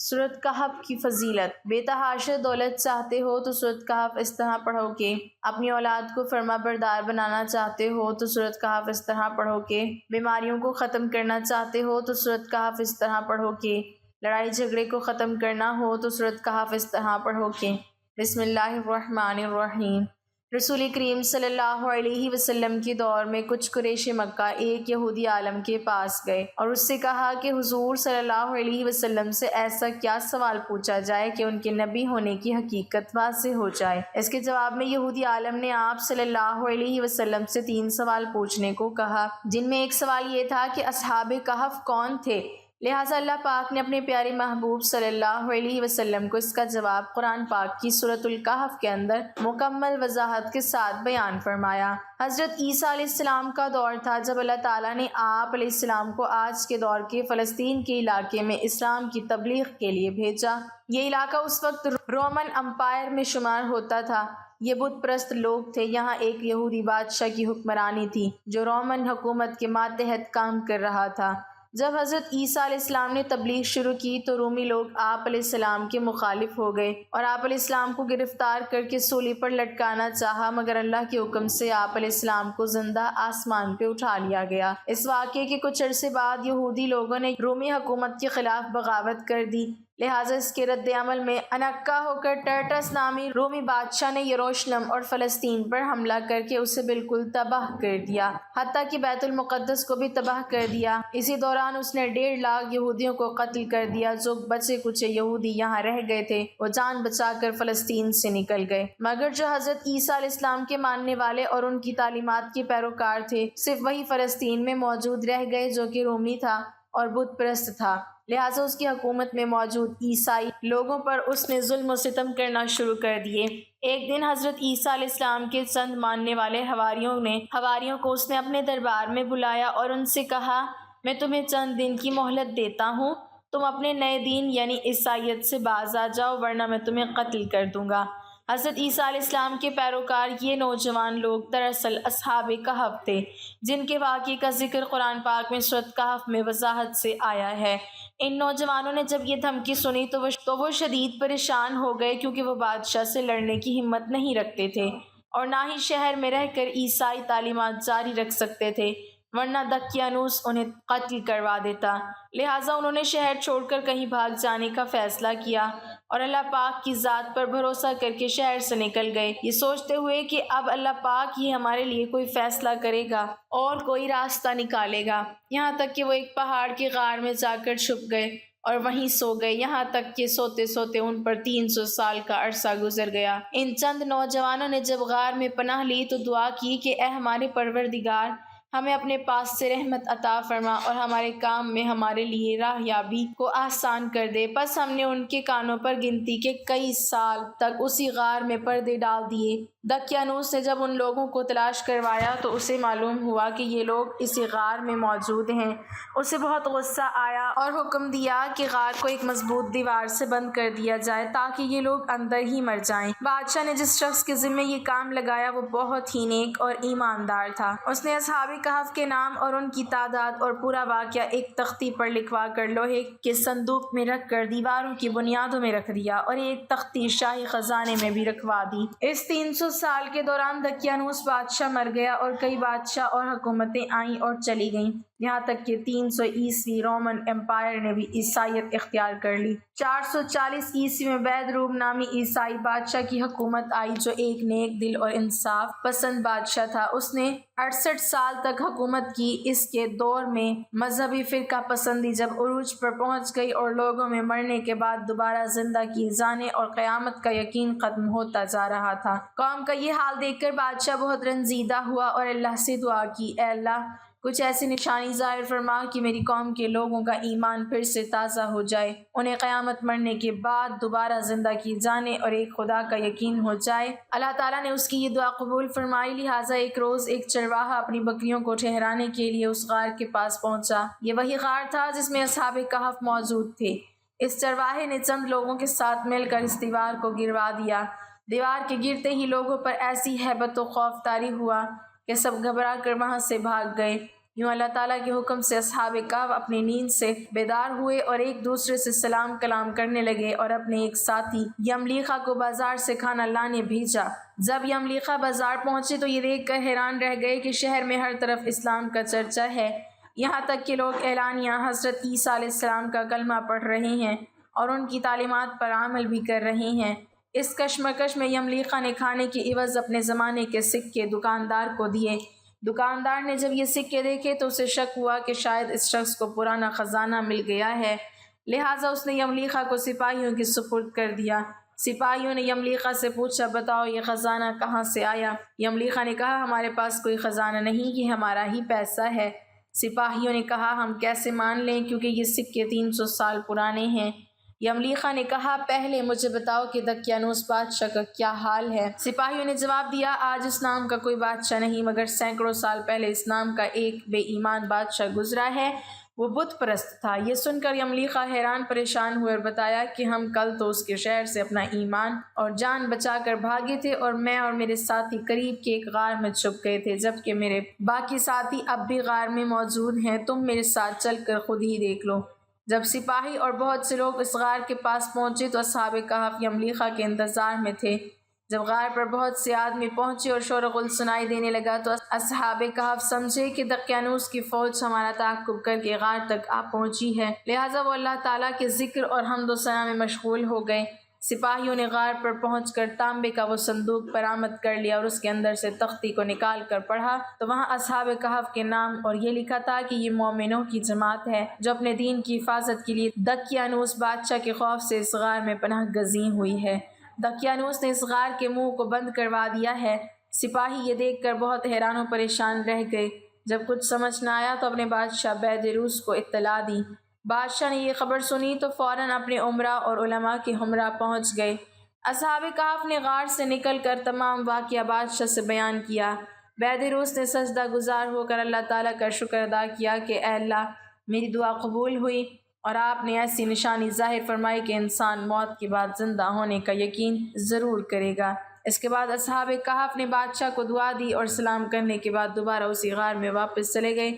سورۃ کہف کی فضیلت۔ بے تحاشا دولت چاہتے ہو تو سورۃ کہف اس طرح پڑھو کہ اپنی اولاد کو فرما بردار بنانا چاہتے ہو تو سورۃ کہف اس طرح پڑھو کہ بیماریوں کو ختم کرنا چاہتے ہو تو سورۃ کہف اس طرح پڑھو کہ لڑائی جھگڑے کو ختم کرنا ہو تو سورۃ کہف اس طرح پڑھو کہ بسم اللہ الرحمن الرحیم۔ رسول کریم صلی اللہ علیہ وسلم کے دور میں کچھ قریش مکہ ایک یہودی عالم کے پاس گئے اور اس سے کہا کہ حضور صلی اللہ علیہ وسلم سے ایسا کیا سوال پوچھا جائے کہ ان کے نبی ہونے کی حقیقت واضح ہو جائے۔ اس کے جواب میں یہودی عالم نے آپ صلی اللہ علیہ وسلم سے 3 سوال پوچھنے کو کہا، جن میں ایک سوال یہ تھا کہ اصحاب کہف کون تھے۔ لہٰذا اللہ پاک نے اپنے پیارے محبوب صلی اللہ علیہ وسلم کو اس کا جواب قرآن پاک کی سورۃ الکہف کے اندر مکمل وضاحت کے ساتھ بیان فرمایا۔ حضرت عیسیٰ علیہ السلام کا دور تھا جب اللہ تعالیٰ نے آپ علیہ السلام کو آج کے دور کے فلسطین کے علاقے میں اسلام کی تبلیغ کے لیے بھیجا۔ یہ علاقہ اس وقت رومن امپائر میں شمار ہوتا تھا۔ یہ بت پرست لوگ تھے۔ یہاں ایک یہودی بادشاہ کی حکمرانی تھی جو رومن حکومت کے ماتحت کام کر رہا تھا۔ جب حضرت عیسیٰ علیہ السلام نے تبلیغ شروع کی تو رومی لوگ آپ علیہ السلام کے مخالف ہو گئے اور آپ علیہ السلام کو گرفتار کر کے سولی پر لٹکانا چاہا، مگر اللہ کے حکم سے آپ علیہ السلام کو زندہ آسمان پہ اٹھا لیا گیا۔ اس واقعے کے کچھ عرصے بعد یہودی لوگوں نے رومی حکومت کے خلاف بغاوت کر دی، لہٰذا اس کے رد عمل میں انکا ہو کر ٹرٹس نامی رومی بادشاہ نے یروشلم اور فلسطین پر حملہ کر کے اسے بالکل تباہ کر دیا، حتیٰ کہ بیت المقدس کو بھی تباہ کر دیا۔ اسی دوران اس نے 1.5 لاکھ یہودیوں کو قتل کر دیا۔ جو بچے کچے یہودی یہاں رہ گئے تھے وہ جان بچا کر فلسطین سے نکل گئے، مگر جو حضرت عیسیٰ علیہ السلام کے ماننے والے اور ان کی تعلیمات کے پیروکار تھے صرف وہی فلسطین میں موجود رہ گئے جو کہ رومی تھا اور بت پرست تھا۔ لہٰذا اس کی حکومت میں موجود عیسائی لوگوں پر اس نے ظلم و ستم کرنا شروع کر دیے۔ ایک دن حضرت عیسیٰ علیہ السلام کے چند ماننے والے حواریوں کو اس نے اپنے دربار میں بلایا اور ان سے کہا، میں تمہیں چند دن کی مہلت دیتا ہوں، تم اپنے نئے دین یعنی عیسائیت سے باز آ جاؤ ورنہ میں تمہیں قتل کر دوں گا۔ حضرت عیسیٰ علیہ السلام کے پیروکار یہ نوجوان لوگ دراصل اصحاب کہف تھے، جن کے واقعے کا ذکر قرآن پاک میں سورۃ کہف میں وضاحت سے آیا ہے۔ ان نوجوانوں نے جب یہ دھمکی سنی تو وہ شدید پریشان ہو گئے، کیونکہ وہ بادشاہ سے لڑنے کی ہمت نہیں رکھتے تھے اور نہ ہی شہر میں رہ کر عیسائی تعلیمات جاری رکھ سکتے تھے، ورنہ دقیانوس انہیں قتل کروا دیتا۔ لہٰذا انہوں نے شہر چھوڑ کر کہیں بھاگ جانے کا فیصلہ کیا اور اللہ پاک کی ذات پر بھروسہ کر کے شہر سے نکل گئے، یہ سوچتے ہوئے کہ اب اللہ پاک ہی ہمارے لیے کوئی فیصلہ کرے گا اور کوئی راستہ نکالے گا، یہاں تک کہ وہ ایک پہاڑ کی غار میں جا کر چھپ گئے اور وہیں سو گئے، یہاں تک کہ سوتے سوتے ان پر 300 سال کا عرصہ گزر گیا۔ ان چند نوجوانوں نے جب غار میں پناہ لی تو دعا کی کہ اے ہمارے پروردگار، ہمیں اپنے پاس سے رحمت عطا فرما اور ہمارے کام میں ہمارے لیے راہیابی کو آسان کر دے۔ پس ہم نے ان کے کانوں پر گنتی کے کئی سال تک اسی غار میں پردے ڈال دیے۔ دقیانوس نے جب ان لوگوں کو تلاش کروایا تو اسے معلوم ہوا کہ یہ لوگ اسی غار میں موجود ہیں۔ اسے بہت غصہ آیا اور حکم دیا کہ غار کو ایک مضبوط دیوار سے بند کر دیا جائے تاکہ یہ لوگ اندر ہی مر جائیں۔ بادشاہ نے جس شخص کے ذمہ یہ کام لگایا وہ بہت ہی نیک اور ایماندار تھا۔ اس نے اصحاب کہف کے نام اور ان کی تعداد اور پورا واقعہ ایک تختی پر لکھوا کر لوہے کے صندوق میں رکھ کر دیواروں کی بنیادوں میں رکھ دیا اور ایک تختی شاہی خزانے میں بھی رکھوا دی۔ اس 300 سال کے دوران دقیانوس بادشاہ مر گیا اور کئی بادشاہ اور حکومتیں آئیں اور چلی گئیں، یہاں تک کہ 300 عیسوی رومن امپائر نے بھی عیسائیت اختیار کر لی۔ 440 عیسوی میں بیدروم نامی عیسائی بادشاہ کی حکومت آئی جو ایک نیک دل اور انصاف پسند بادشاہ تھا۔ اس نے 68 سال تک حکومت کی۔ اس کے دور میں مذہبی فرقہ پسندی جب عروج پر پہنچ گئی اور لوگوں میں مرنے کے بعد دوبارہ زندہ کیے جانے اور قیامت کا یقین ختم ہوتا جا رہا تھا، قوم کا یہ حال دیکھ کر بادشاہ بہت رنجیدہ ہوا اور اللہ سے دعا کی، اے اللہ کچھ ایسی نشانی ظاہر فرما کہ میری قوم کے لوگوں کا ایمان پھر سے تازہ ہو جائے، انہیں قیامت مرنے کے بعد دوبارہ زندہ کیے جانے اور ایک خدا کا یقین ہو جائے۔ اللہ تعالیٰ نے اس کی یہ دعا قبول فرمائی۔ لہٰذا ایک روز ایک چرواہا اپنی بکریوں کو ٹھہرانے کے لیے اس غار کے پاس پہنچا۔ یہ وہی غار تھا جس میں اصحاب کہف موجود تھے۔ اس چرواہے نے چند لوگوں کے ساتھ مل کر اس دیوار کو گروا دیا۔ دیوار کے گرتے ہی لوگوں پر ایسی ہیبت و خوف طاری ہوا کہ سب گھبرا کر وہاں سے بھاگ گئے۔ یوں اللہ تعالیٰ کے حکم سے اصحاب کہف اپنی نیند سے بیدار ہوئے اور ایک دوسرے سے سلام کلام کرنے لگے اور اپنے ایک ساتھی یملیخہ کو بازار سے کھانا لانے بھیجا۔ جب یملیخہ بازار پہنچے تو یہ دیکھ کر حیران رہ گئے کہ شہر میں ہر طرف اسلام کا چرچا ہے، یہاں تک کہ لوگ اعلانیہ حضرت عیسیٰ علیہ السلام کا کلمہ پڑھ رہے ہیں اور ان کی تعلیمات پر عمل بھی کر رہے ہیں۔ اس کشمکش میں یملیخہ نے کھانے کی عوض اپنے زمانے کے سکے دکاندار کو دیے۔ دکاندار نے جب یہ سکے دیکھے تو اسے شک ہوا کہ شاید اس شخص کو پرانا خزانہ مل گیا ہے، لہٰذا اس نے یملیخہ کو سپاہیوں کی سپرد کر دیا۔ سپاہیوں نے یملیخہ سے پوچھا، بتاؤ یہ خزانہ کہاں سے آیا؟ یملیخہ نے کہا، ہمارے پاس کوئی خزانہ نہیں، یہ ہمارا ہی پیسہ ہے۔ سپاہیوں نے کہا، ہم کیسے مان لیں کیونکہ یہ سکے 300 سال پرانے ہیں۔ یملیخہ نے کہا، پہلے مجھے بتاؤ کہ دقیانوس بادشاہ کا کیا حال ہے؟ سپاہیوں نے جواب دیا، آج اس نام کا کوئی بادشاہ نہیں، مگر سینکڑوں سال پہلے اس نام کا ایک بے ایمان بادشاہ گزرا ہے، وہ بت پرست تھا۔ یہ سن کر یملیخہ حیران پریشان ہوئے اور بتایا کہ ہم کل تو اس کے شہر سے اپنا ایمان اور جان بچا کر بھاگے تھے اور میں اور میرے ساتھی قریب کے ایک غار میں چھپ گئے تھے، جبکہ میرے باقی ساتھی اب بھی غار میں موجود ہیں، تم میرے ساتھ چل کر خود ہی دیکھ لو۔ جب سپاہی اور بہت سے لوگ اس غار کے پاس پہنچے تو اصحاب کہف یملیخہ کے انتظار میں تھے۔ جب غار پر بہت سے آدمی پہنچے اور شور و غل سنائی دینے لگا تو اصحاب کہف سمجھے کہ دقیانوس کی فوج ہمارا تعاقب کر کے غار تک آ پہنچی ہے، لہٰذا وہ اللہ تعالیٰ کے ذکر اور حمد و ثنا میں مشغول ہو گئے۔ سپاہیوں نے غار پر پہنچ کر تانبے کا وہ صندوق برآمد کر لیا اور اس کے اندر سے تختی کو نکال کر پڑھا تو وہاں اصحاب کہف کے نام اور یہ لکھا تھا کہ یہ مومنوں کی جماعت ہے جو اپنے دین کی حفاظت کے لیے دقیانوس بادشاہ کے خوف سے اس غار میں پناہ گزین ہوئی ہے۔ دقیانوس نے اس غار کے منہ کو بند کروا دیا ہے۔ سپاہی یہ دیکھ کر بہت حیران و پریشان رہ گئے۔ جب کچھ سمجھ نہ آیا تو اپنے بادشاہ بیدروس کو اطلاع دی۔ بادشاہ نے یہ خبر سنی تو فوراً اپنے عمرا اور علماء کے ہمراہ پہنچ گئے۔ اصحاب کہف نے غار سے نکل کر تمام واقعہ بادشاہ سے بیان کیا۔ بیدروس نے سجدہ گزار ہو کر اللہ تعالیٰ کا شکر ادا کیا کہ اے اللہ، میری دعا قبول ہوئی اور آپ نے ایسی نشانی ظاہر فرمائی کہ انسان موت کے بعد زندہ ہونے کا یقین ضرور کرے گا۔ اس کے بعد اصحاب کہف نے بادشاہ کو دعا دی اور سلام کرنے کے بعد دوبارہ اسی غار میں واپس چلے گئے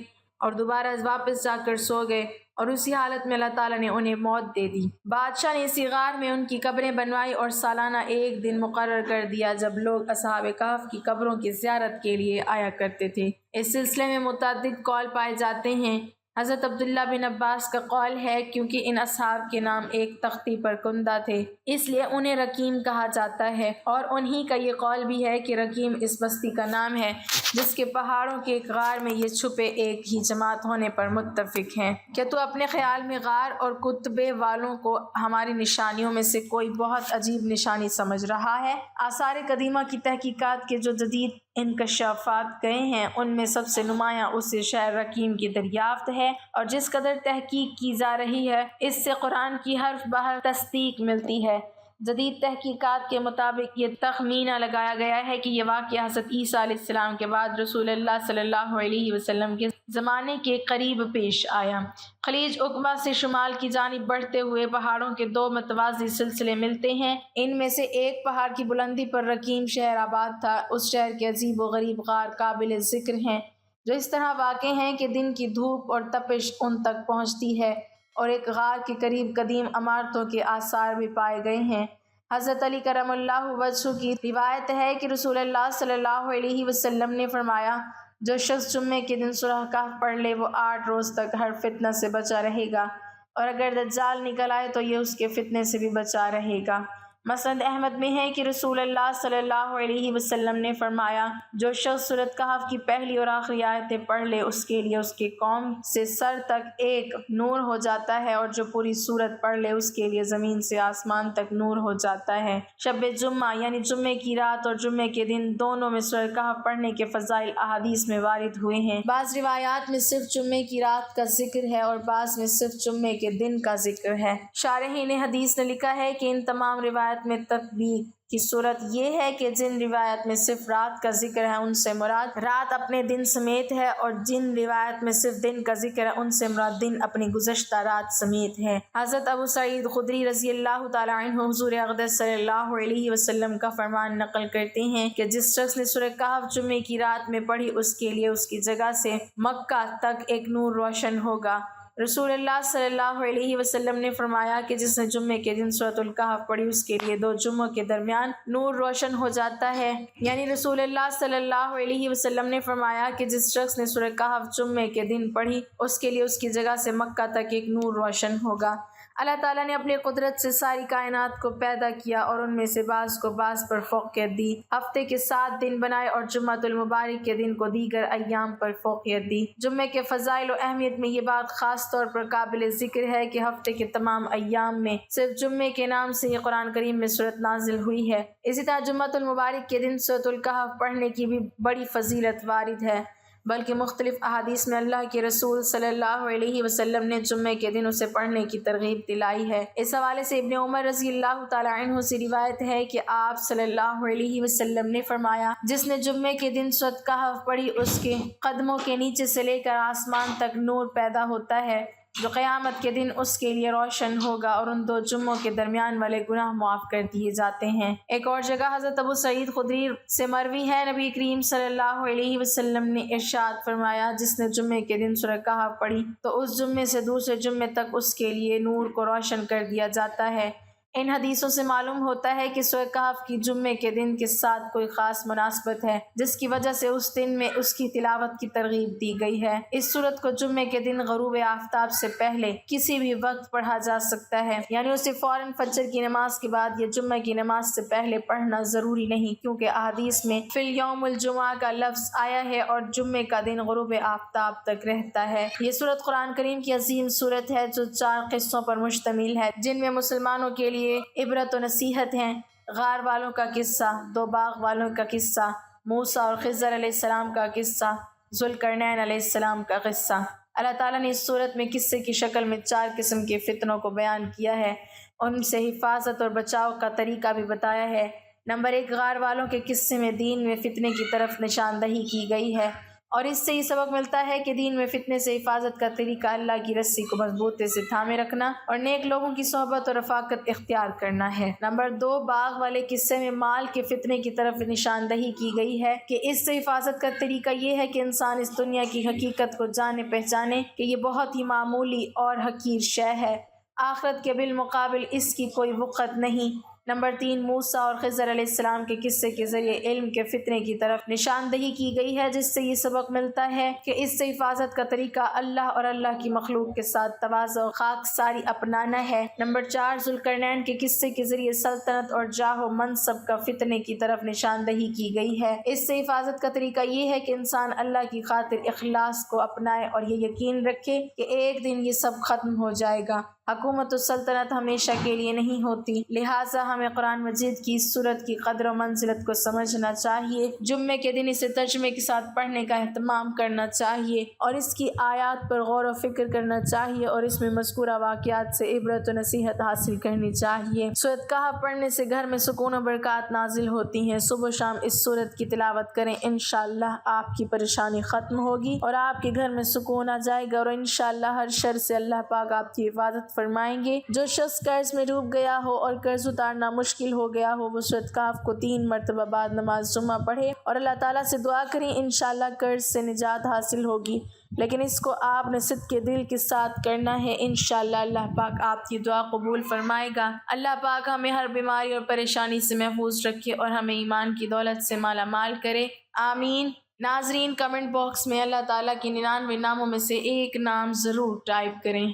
اور دوبارہ واپس جا کر سو گئے اور اسی حالت میں اللہ تعالیٰ نے انہیں موت دے دی۔ بادشاہ نے اسی غار میں ان کی قبریں بنوائی اور سالانہ ایک دن مقرر کر دیا جب لوگ اصحاب کہف کی قبروں کی زیارت کے لیے آیا کرتے تھے۔ اس سلسلے میں متعدد قول پائے جاتے ہیں۔ حضرت عبداللہ بن عباس کا قول ہے کیونکہ ان اصحاب کے نام ایک تختی پر کندہ تھے اس لیے انہیں رقیم کہا جاتا ہے، اور انہی کا یہ قول بھی ہے کہ رقیم اس بستی کا نام ہے جس کے پہاڑوں کے ایک غار میں یہ چھپے ایک ہی جماعت ہونے پر متفق ہیں۔ کیا تو اپنے خیال میں غار اور کتبے والوں کو ہماری نشانیوں میں سے کوئی بہت عجیب نشانی سمجھ رہا ہے؟ آثار قدیمہ کی تحقیقات کے جو جدید انکشافات گئے ہیں ان میں سب سے نمایاں اس شہر رقیم کی دریافت ہے، اور جس قدر تحقیق کی جا رہی ہے اس سے قرآن کی حرف بحر تصدیق ملتی ہے۔ جدید تحقیقات کے مطابق یہ تخمینہ لگایا گیا ہے کہ یہ واقعہ حضرت عیسیٰ علیہ السلام کے بعد رسول اللہ صلی اللہ علیہ وسلم کے زمانے کے قریب پیش آیا۔ خلیج عقبہ سے شمال کی جانب بڑھتے ہوئے پہاڑوں کے دو متوازی سلسلے ملتے ہیں، ان میں سے ایک پہاڑ کی بلندی پر رقیم شہر آباد تھا۔ اس شہر کے عجیب و غریب غار قابل ذکر ہیں جو اس طرح واقع ہیں کہ دن کی دھوپ اور تپش ان تک پہنچتی ہے، اور ایک غار کے قریب قدیم عمارتوں کے آثار بھی پائے گئے ہیں۔ حضرت علی کرم اللہ وجہہ کی روایت ہے کہ رسول اللہ صلی اللہ علیہ وسلم نے فرمایا، جو شخص جمعے کے دن سورہ کہف پڑھ لے وہ 8 روز تک ہر فتنہ سے بچا رہے گا، اور اگر دجال نکل آئے تو یہ اس کے فتنے سے بھی بچا رہے گا۔ مسند احمد میں ہے کہ رسول اللہ صلی اللہ علیہ وسلم نے فرمایا، جو شخص سورۃ کہف کی پہلی اور آخری آیتیں پڑھ لے اس کے لیے اس کے قوم سے سر تک ایک نور ہو جاتا ہے، اور جو پوری سورت پڑھ لے اس کے لیے زمین سے آسمان تک نور ہو جاتا ہے۔ شب جمعہ یعنی جمعے کی رات اور جمعے کے دن دونوں میں سورۃ کہف پڑھنے کے فضائل احادیث میں وارد ہوئے ہیں۔ بعض روایات میں صرف جمعے کی رات کا ذکر ہے اور بعض میں صرف جمعے کے دن کا ذکر ہے۔ شارحین حدیث نے لکھا ہے کہ ان تمام روایات روایت میں تطبیق کی صورت یہ ہے کہ جن روایت میں صرف رات کا ذکر ہے ان سے مراد رات اپنے دن سمیت ہے، اور جن روایت میں صرف دن کا ذکر ہے ان سے مراد دن اپنی گزشتہ رات سمیت ہے۔ حضرت ابو سعید خدری رضی اللہ تعالیٰ عنہ حضور اقدس صلی اللہ علیہ وسلم کا فرمان نقل کرتے ہیں کہ جس شخص نے سورہ کہف جمعے کی رات میں پڑھی اس کے لیے اس کی جگہ سے مکہ تک ایک نور روشن ہوگا۔ رسول اللہ صلی اللہ علیہ وسلم نے فرمایا کہ جس نے جمعے کے دن سورۃ الکہف پڑھی اس کے لیے 2 جمعوں کے درمیان نور روشن ہو جاتا ہے۔ یعنی رسول اللہ صلی اللہ علیہ وسلم نے فرمایا کہ جس شخص نے سورۃ کہف جمعے کے دن پڑھی اس کے لیے اس کی جگہ سے مکہ تک ایک نور روشن ہوگا۔ اللہ تعالیٰ نے اپنی قدرت سے ساری کائنات کو پیدا کیا اور ان میں سے بعض کو بعض پر فوقیت دی، ہفتے کے 7 دن بنائے اور جمعۃ المبارک کے دن کو دیگر ایام پر فوقیت دی۔ جمعے کے فضائل و اہمیت میں یہ بات خاص طور پر قابل ذکر ہے کہ ہفتے کے تمام ایام میں صرف جمعے کے نام سے ہی قرآن کریم میں صورت نازل ہوئی ہے۔ اسی طرح جمعۃ المبارک کے دن سورۃ الکہف پڑھنے کی بھی بڑی فضیلت وارد ہے، بلکہ مختلف احادیث میں اللہ کے رسول صلی اللہ علیہ وسلم نے جمعے کے دن اسے پڑھنے کی ترغیب دلائی ہے۔ اس حوالے سے ابن عمر رضی اللہ تعالیٰ عنہ سے روایت ہے کہ آپ صلی اللہ علیہ وسلم نے فرمایا جس نے جمعے کے دن سورۃ کہف پڑھی اس کے قدموں کے نیچے سے لے کر آسمان تک نور پیدا ہوتا ہے جو قیامت کے دن اس کے لیے روشن ہوگا، اور ان 2 جمعوں کے درمیان والے گناہ معاف کر دیے جاتے ہیں۔ ایک اور جگہ حضرت ابو سعید خدری سے مروی ہے، نبی کریم صلی اللہ علیہ وسلم نے ارشاد فرمایا جس نے جمعے کے دن سورۃ کہف پڑھی تو اس جمعے سے دوسرے جمعے تک اس کے لیے نور کو روشن کر دیا جاتا ہے۔ ان حدیثوں سے معلوم ہوتا ہے کہ سورۃ کہف کی جمعے کے دن کے ساتھ کوئی خاص مناسبت ہے جس کی وجہ سے اس دن میں اس کی تلاوت کی ترغیب دی گئی ہے۔ اس صورت کو جمعے کے دن غروب آفتاب سے پہلے کسی بھی وقت پڑھا جا سکتا ہے، یعنی اسے فوراً فجر کی نماز کے بعد یا جمعہ کی نماز سے پہلے پڑھنا ضروری نہیں، کیونکہ احادیث میں فی الیوم الجمعہ کا لفظ آیا ہے اور جمعے کا دن غروب آفتاب تک رہتا ہے۔ یہ صورت قرآن کریم کی عظیم صورت ہے جو 4 قصوں پر مشتمل ہے جن میں مسلمانوں کے لیے عبرت و نصیحت ہیں۔ غار والوں کا قصہ، 2 باغ والوں کا قصہ، موسیٰ اور خضر علیہ السلام کا قصہ، ذوالقرنین علیہ السلام کا قصہ۔ اللہ تعالیٰ نے اس صورت میں قصے کی شکل میں 4 قسم کے فتنوں کو بیان کیا ہے، ان سے حفاظت اور بچاؤ کا طریقہ بھی بتایا ہے۔ نمبر 1، غار والوں کے قصے میں دین میں فتنے کی طرف نشاندہی کی گئی ہے، اور اس سے یہ سبق ملتا ہے کہ دین میں فتنے سے حفاظت کا طریقہ اللہ کی رسی کو مضبوطی سے تھامے رکھنا اور نیک لوگوں کی صحبت اور رفاقت اختیار کرنا ہے۔ نمبر 2، باغ والے قصے میں مال کے فتنے کی طرف نشاندہی کی گئی ہے کہ اس سے حفاظت کا طریقہ یہ ہے کہ انسان اس دنیا کی حقیقت کو جانے پہچانے کہ یہ بہت ہی معمولی اور حقیر شے ہے، آخرت کے بالمقابل اس کی کوئی وقت نہیں۔ نمبر 3، موسیٰ اور خضر علیہ السلام کے قصے کے ذریعے علم کے فتنے کی طرف نشاندہی کی گئی ہے، جس سے یہ سبق ملتا ہے کہ اس سے حفاظت کا طریقہ اللہ اور اللہ کی مخلوق کے ساتھ تواضع و خاکساری اپنانا ہے۔ نمبر 4، ذوالقرنین کے قصے کے ذریعے سلطنت اور جاہ و منصب کا فتنے کی طرف نشاندہی کی گئی ہے، اس سے حفاظت کا طریقہ یہ ہے کہ انسان اللہ کی خاطر اخلاص کو اپنائے اور یہ یقین رکھے کہ ایک دن یہ سب ختم ہو جائے گا۔ حکومت و سلطنت ہمیشہ کے لیے نہیں ہوتی، لہٰذا ہمیں قرآن مجید کی اس صورت کی قدر و منزلت کو سمجھنا چاہیے، جمعے کے دن اسے ترجمے کے ساتھ پڑھنے کا اہتمام کرنا چاہیے اور اس کی آیات پر غور و فکر کرنا چاہیے اور اس میں مذکورہ واقعات سے عبرت و نصیحت حاصل کرنی چاہیے۔ سورۃ کہف پڑھنے سے گھر میں سکون و برکات نازل ہوتی ہیں۔ صبح و شام اس صورت کی تلاوت کریں، انشاءاللہ آپ کی پریشانی ختم ہوگی اور آپ کے گھر میں سکون آ جائے گا، اور انشاءاللہ ہر شر سے اللہ پاک آپ کی حفاظت فرمائیں گے۔ جو شخص قرض میں ڈوب گیا ہو اور قرض اتارنا مشکل ہو گیا ہو وہ سورۃ کہف کو 3 مرتبہ بعد نماز جمعہ پڑھے اور اللہ تعالیٰ سے دعا کریں، انشاءاللہ قرض سے نجات حاصل ہوگی، لیکن اس کو آپ نے صدق کے دل کے ساتھ کرنا ہے۔ انشاءاللہ اللہ پاک آپ کی دعا قبول فرمائے گا۔ اللہ پاک ہمیں ہر بیماری اور پریشانی سے محفوظ رکھے اور ہمیں ایمان کی دولت سے مالا مال کرے، آمین۔ ناظرین، کمنٹ باکس میں اللہ تعالیٰ کے 99 ناموں میں سے ایک نام ضرور ٹائپ کریں۔